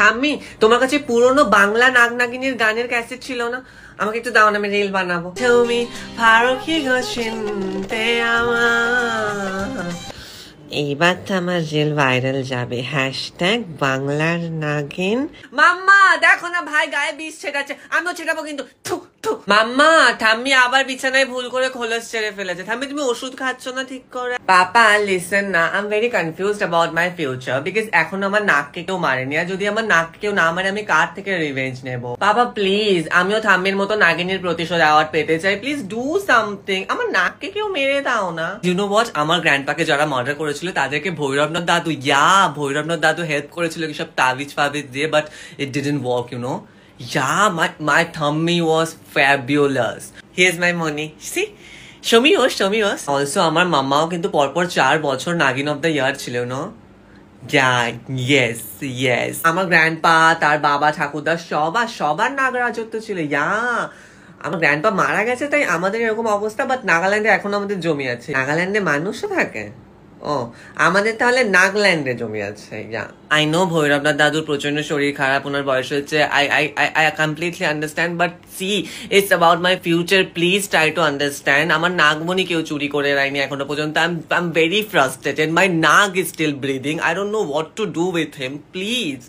ঠাম্মি, তোমার কাছে পুরনো বাংলা নাগ নাগিনীর গানের ক্যাসেট ছিল না? আমাকে একটু দাও না, আমি রিল বানাবো। তুমি পারো কি গো চিনতে আমার, এইবার তো আমার রিল ভাইরাল যাবে, হ্যাশট্যাগ বাংলার নাগিন। মাম্মা দেখো না ভাই গায়ে বিষ ছেটাচ্ছে, আমিও ছেটাবো কিন্তু। মাম্মা, ঠাম্মি আবার বিছানায় ভুল করে খোলস ছেড়ে ফেলেছে। ঠাম্মি তুমি ওষুধ খাচ্ছ না ঠিক করে? পাপা লিসেন না, I am very confused about my future, because এখন আমার নাককে কেউ মারেনি, আর যদি আমার নাক কেউ না মারে আমি কার থেকে রিভেঞ্জ নেবো? পাপা প্লিজ, আমিও ঠাম্মির মতো নাগিনীর প্রতিশোধ অ্যাওয়ার্ড পেতে চাই, প্লিজ ডু সামথিং, আমার নাককে কেউ মেরে দাও না। ইউ নো হোয়াট, আমার গ্র্যান্ডপাকে যারা মার্ডার করেছিল তাদেরকে ভৈরবনাথ দাদু, ভৈরবনাথ দাদু হেল্প করেছিল সব তাবিজ ফাবিজ দিয়ে, but it didn't work, you know. Yeah, my tummy was fabulous. Here's my money. See? Show me yours. Also, আমার মাম্মাও কিন্তু পরপর 4 বছর নাগিন অফ দ্য ইয়ার ছিল, no? Yeah, yes. আমার গ্র্যান্ডপা, তার বাবা, ঠাকুরদা সবার নাগ রাজত্ব ছিল। আমার গ্র্যান্ডপা মারা গেছে তাই আমাদের এরকম অবস্থা, বাট নাগাল্যান্ডে এখন আমাদের জমি আছে। নাগাল্যান্ডে মানুষও থাকে? ও, আমাদের তাহলে নাগাল্যান্ডে জমি আছে। আই নো ভৈরবনাথ দাদুর প্রচন্ড শরীর খারাপ, ওনার বয়স হচ্ছে, I completely understand, but see, it's about my future, please try to understand. আমার নাগমণি কেউ চুরি করে রায়নি এখনো পর্যন্ত। I'm very frustrated, my nag is still breathing, I don't know what to do with him, please